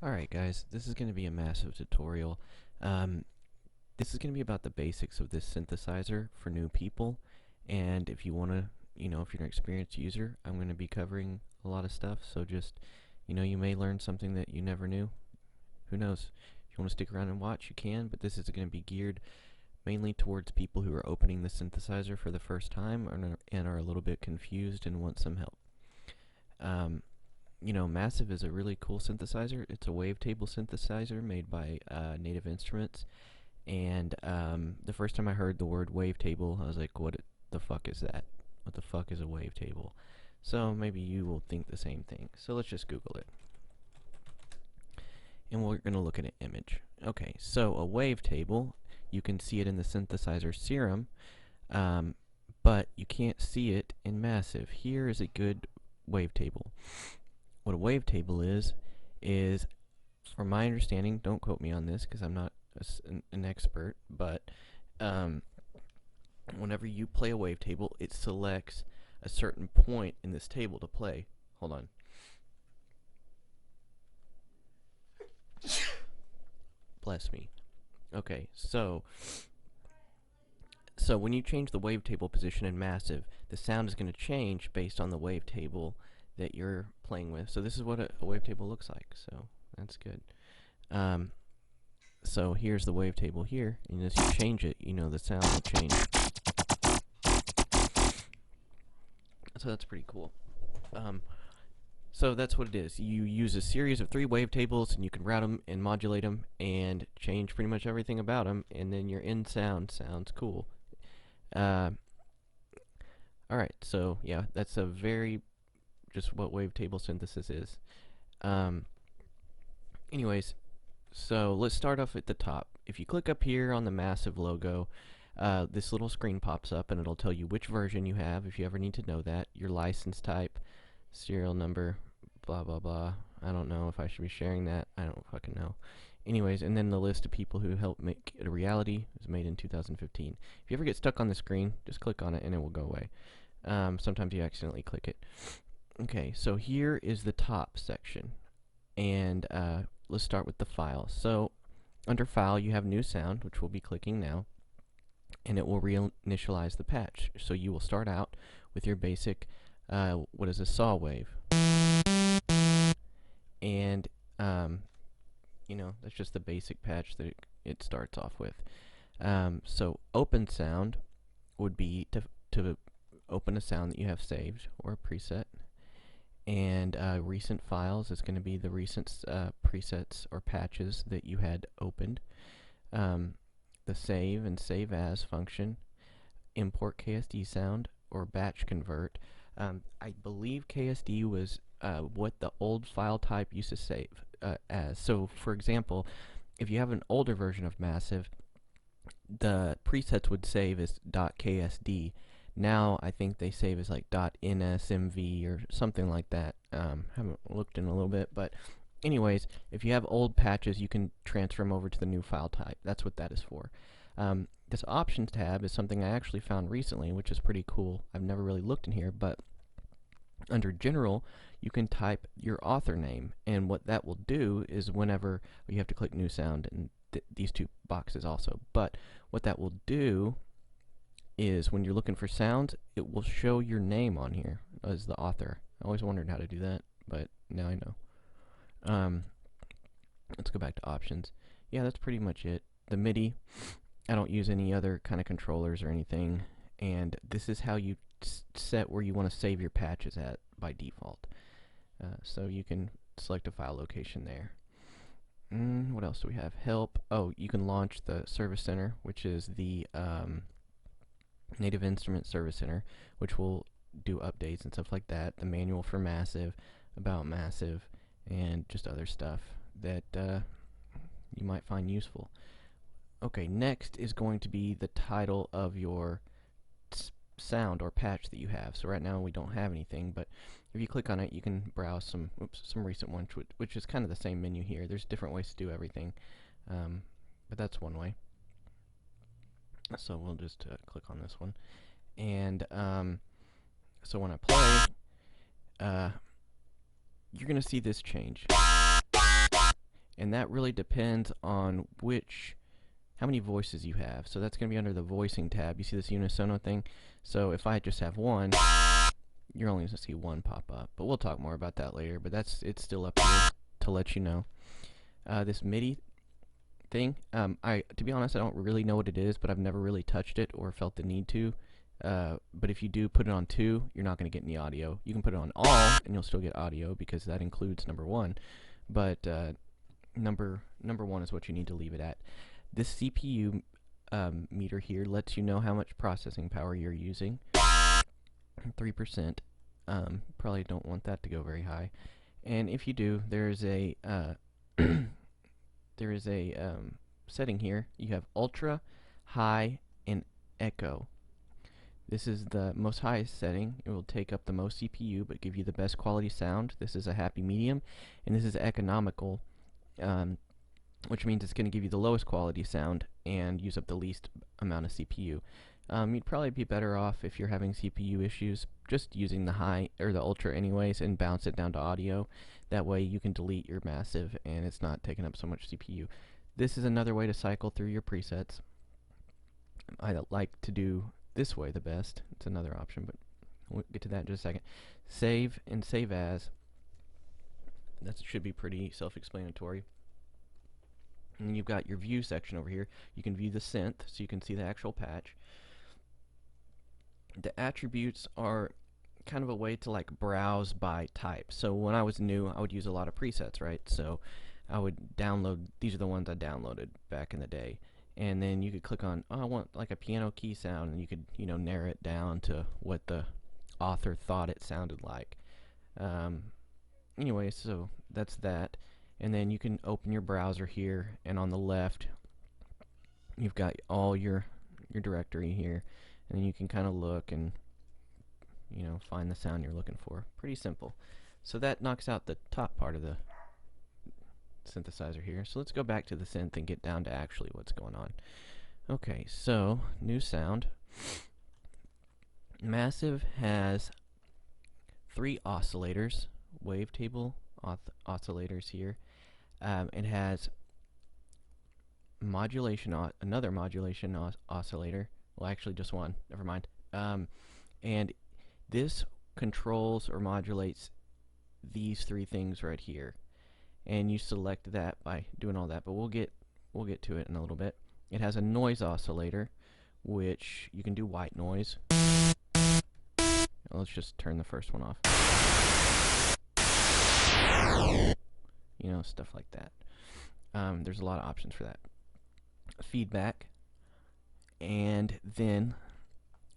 Alright guys, this is going to be a massive tutorial. Um, this is going to be about the basics of this synthesizer for new people, and if you want to, if you're an experienced user, I'm going to be covering a lot of stuff, so just, you may learn something that you never knew. Who knows? If you want to stick around and watch, you can, but this is going to be geared mainly towards people who are opening the synthesizer for the first time and are a little bit confused and want some help. Massive is a really cool synthesizer. It's a wavetable synthesizer made by Native Instruments. And the first time I heard the word wavetable, I was like, what the fuck is that? What the fuck is a wavetable? So maybe you will think the same thing. So let's just Google it. And we're going to look at an image. Okay, so a wavetable, you can see it in the synthesizer serum, but you can't see it in Massive. Here is a good wavetable. What a wavetable is, from my understanding, don't quote me on this because I'm not an expert, but whenever you play a wavetable, it selects a certain point in this table to play. Hold on. Bless me. Okay, so when you change the wavetable position in Massive, the sound is going to change based on the wavetable that you're playing with. So this is what a wavetable looks like. So that's good. So here's the wavetable here, and as you change it, the sound will change. So that's pretty cool. So that's what it is. You use a series of 3 wavetables, and you can route them and modulate them and change pretty much everything about them, and then your end sound sounds cool. Alright, so yeah, that's a very just what wavetable synthesis is. Anyways, so let's start off at the top. If you click up here on the Massive logo, this little screen pops up and it'll tell you which version you have if you ever need to know that, your license type, serial number, blah blah blah. I don't know if I should be sharing that. I don't fucking know. Anyways, and then the list of people who helped make it a reality was made in 2015. If you ever get stuck on the screen, just click on it and it will go away. Sometimes you accidentally click it. Okay, so here is the top section, and let's start with the file. So under File, you have New Sound, which we'll be clicking now, and it will reinitialize the patch. So you will start out with your basic, what is a saw wave, and that's just the basic patch that it starts off with. So open sound would be to open a sound that you have saved or a preset. And recent files is going to be the recent presets or patches that you had opened. The save and save as function, import KSD sound or batch convert. I believe KSD was what the old file type used to save as. So for example, if you have an older version of Massive, the presets would save as .ksd. Now I think they save as like .nsmv or something like that. Haven't looked in a little bit, but anyways, if you have old patches, you can transfer them over to the new file type. That's what that is for. This options tab is something I actually found recently, which is pretty cool. I've never really looked in here, but under general, you can type your author name, and what that will do is whenever you have to click new sound and these 2 boxes also, but what that will do is when you're looking for sounds, it will show your name on here as the author. I always wondered how to do that, but now I know. Let's go back to options. Yeah, that's pretty much it. The MIDI, I don't use any other kind of controllers or anything, and this is how you set where you want to save your patches at by default. So you can select a file location there. What else do we have? Help. Oh, you can launch the Service Center, which is the Native Instrument Service Center, which will do updates and stuff like that. The manual for Massive, about Massive, and just other stuff that you might find useful. Okay, next is going to be the title of your sound or patch that you have. So right now we don't have anything, but if you click on it, you can browse some recent ones, which is kind of the same menu here. There's different ways to do everything, but that's one way. So we'll just click on this one, and so when I play, you're gonna see this change. and that really depends on how many voices you have. So that's going to be under the voicing tab. You see this unisono thing? So if I just have one, you're only going to see one pop up. But we'll talk more about that later. But it's still up here to let you know. This MIDI thing, to be honest, I don't really know what it is, but I've never really touched it or felt the need to. But if you do put it on 2, you're not going to get any audio. You can put it on all, and you'll still get audio because that includes number 1. But number 1 is what you need to leave it at. This CPU meter here lets you know how much processing power you're using. 3%. Probably don't want that to go very high. And if you do, there is a setting here. You have ultra, high, and echo. This is the most highest setting. It will take up the most CPU but give you the best quality sound. This is a happy medium, and this is economical, which means it's going to give you the lowest quality sound and use up the least amount of CPU. You'd probably be better off if you're having CPU issues just using the high or the ultra anyways and bounce it down to audio. That way you can delete your massive and it's not taking up so much CPU. This is another way to cycle through your presets. I like to do this way the best. It's another option, but we'll get to that in just a second. Save and save as. That should be pretty self-explanatory. And you've got your view section over here. You can view the synth, so you can see the actual patch. The attributes are kind of a way to like browse by type. So when I was new, I would use a lot of presets, right? So I would download, these are the ones I downloaded back in the day. And then you could click on, oh, I want like a piano key sound, and you could, narrow it down to what the author thought it sounded like. Anyway, so that's that. And then you can open your browser here, and on the left you've got all your directory here, and then you can kind of look and find the sound you're looking for. Pretty simple. So that knocks out the top part of the synthesizer here. So let's go back to the synth and get down to actually what's going on. Okay, so new sound. Massive has 3 oscillators, wavetable oscillators here. It has modulation, another modulation oscillator. Well, actually just one. Never mind. And this controls or modulates these 3 things right here. And you select that by doing all that. But we'll get to it in a little bit. It has a noise oscillator, which you can do white noise. Let's just turn the first one off. Stuff like that. There's a lot of options for that. Feedback, and then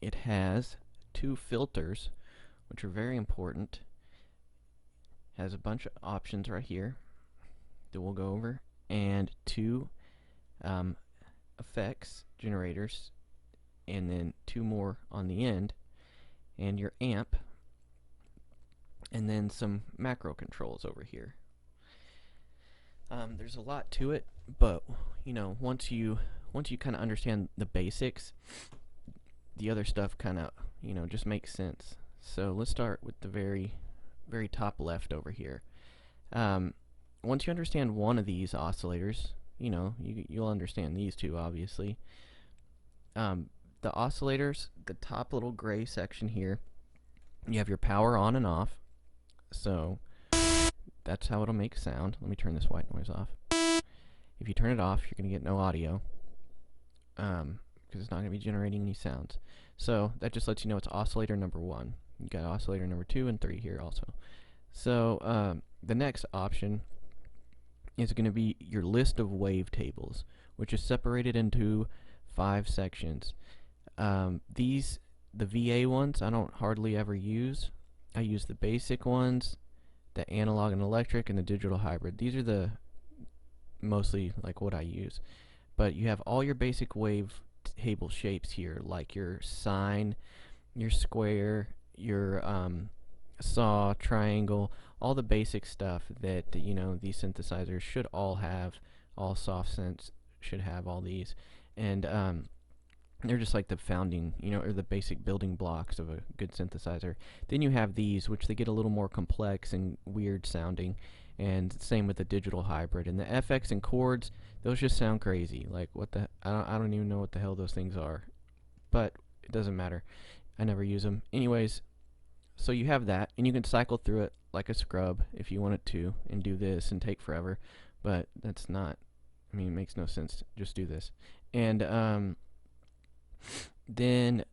it has 2 filters, which are very important. Has a bunch of options right here that we'll go over, and 2 effects generators, and then 2 more on the end, and your amp, and then some macro controls over here. There's a lot to it, but once you kind of understand the basics, the other stuff kind of just makes sense. So let's start with the very top left over here. Once you understand one of these oscillators, you'll understand these 2 obviously. The oscillators, the top little gray section here, you have your power on and off. So that's how it'll make sound. Let me turn this white noise off. If you turn it off, you're going to get no audio, because it's not going to be generating any sounds. So that just lets you know it's oscillator number 1. You got oscillator number 2 and 3 here also. So the next option is going to be your list of wavetables, which is separated into 5 sections. The VA ones I don't hardly ever use. I use the basic ones, the analog and electric, and the digital hybrid. These are the mostly like what I use. But you have all your basic wave table shapes here, like your sine, your square, your saw, triangle, all the basic stuff that these synthesizers should all have. All soft synths should have all these, and they're just like the founding, or the basic building blocks of a good synthesizer. Then you have these, which they get a little more complex and weird sounding, and same with the digital hybrid. And the FX and chords, those just sound crazy. Like what the I don't even know what the hell those things are, but it doesn't matter. I never use them. Anyways, so you have that, and you can cycle through it like a scrub if you wanted to, and do this and take forever. But that's not. I mean, it makes no sense. Just do this. And then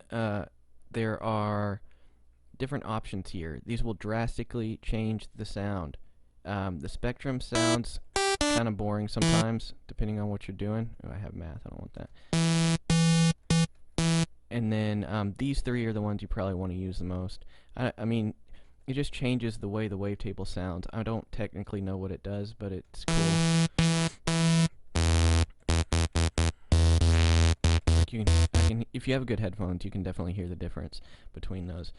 there are different options here. These will drastically change the sound. The spectrum sounds kind of boring sometimes, depending on what you're doing. Oh, I have math. I don't want that. And then these three are the ones you probably want to use the most. I mean, it just changes the way the wavetable sounds. I don't technically know what it does, but it's cool. Like if you have good headphones, you can definitely hear the difference between those.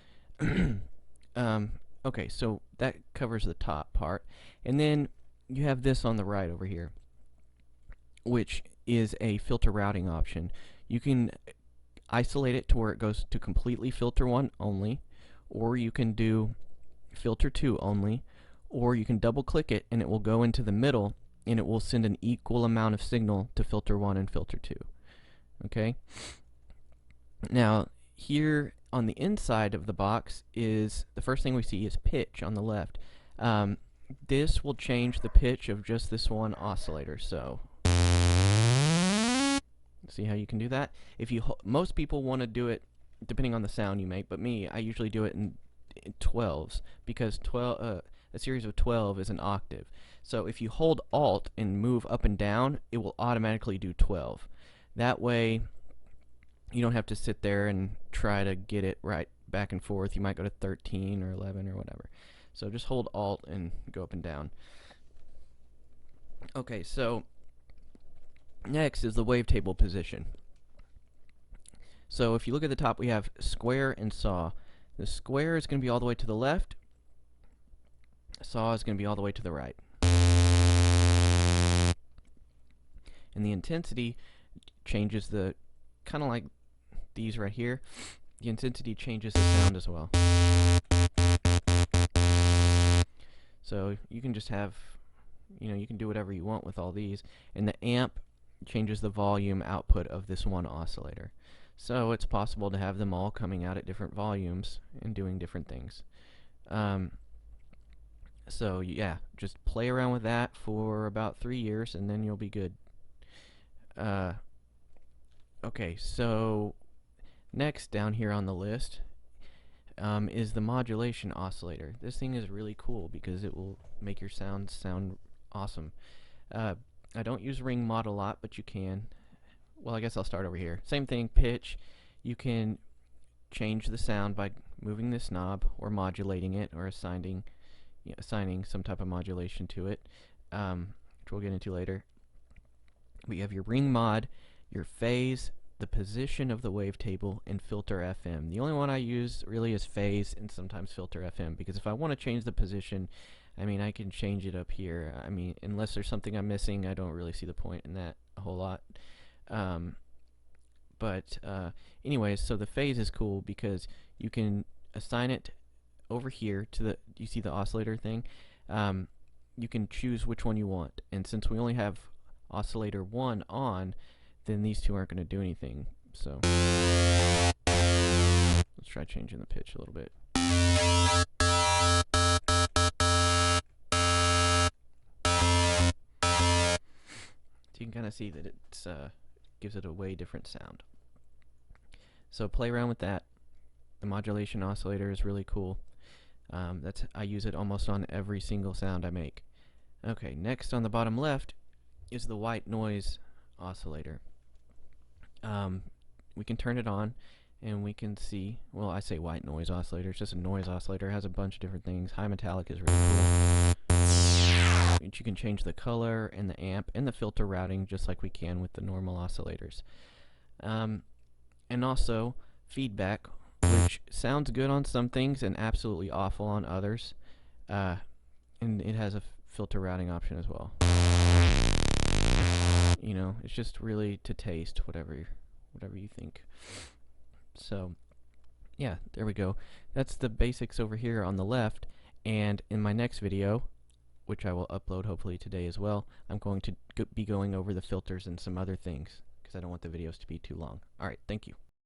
Okay, so that covers the top part. And then you have this on the right over here, which is a filter routing option. You can isolate it to where it goes to completely filter 1 only, or you can do filter 2 only, or you can double click it and it will go into the middle and it will send an equal amount of signal to filter 1 and filter 2. Okay? Now, here on the inside of the box is the first thing we see is pitch on the left. This will change the pitch of just this one oscillator. So, see how you can do that? If you most people want to do it depending on the sound you make, but me, I usually do it in 12s because a series of 12 is an octave. So if you hold Alt and move up and down, it will automatically do 12. That way, you don't have to sit there and try to get it right back and forth. You might go to 13 or 11 or whatever. So just hold Alt and go up and down. Okay, so next is the wavetable position. So if you look at the top, we have square and saw. The square is going to be all the way to the left. Saw is going to be all the way to the right. And the intensity changes the, kind of like these right here, the intensity changes the sound as well. So you can just have, you can do whatever you want with all these. And the amp changes the volume output of this one oscillator. So it's possible to have them all coming out at different volumes and doing different things. So yeah, just play around with that for about 3 years and then you'll be good. Okay, so next down here on the list is the modulation oscillator. This thing is really cool because it will make your sound sound awesome. I don't use ring mod a lot, but you can. Well, I guess I'll start over here. Same thing, pitch. You can change the sound by moving this knob or modulating it or assigning some type of modulation to it, which we'll get into later. We have your ring mod, your phase, the position of the wavetable, and filter FM. The only one I use really is phase and sometimes filter FM, because if I want to change the position, I mean, I can change it up here. I mean, unless there's something I'm missing, I don't really see the point in that a whole lot. Anyways, so the phase is cool because you can assign it over here to the, you see the oscillator thing? You can choose which one you want, and since we only have oscillator 1 on, then these two aren't going to do anything. So let's try changing the pitch a little bit. So you can kind of see that it's gives it a way different sound. So play around with that. The modulation oscillator is really cool. I use it almost on every single sound I make. Okay, next on the bottom left is the white noise oscillator. We can turn it on and we can see, well, I say white noise oscillator, it's just a noise oscillator. It has a bunch of different things. High metallic is really cool. And you can change the color and the amp and the filter routing just like we can with the normal oscillators. And also feedback, which sounds good on some things and absolutely awful on others. And it has a filter routing option as well. You know, it's just really to taste, whatever you think. So yeah, there we go. That's the basics over here on the left, and in my next video which I will upload hopefully today as well, I'm going to be going over the filters and some other things because I don't want the videos to be too long. Alright, thank you.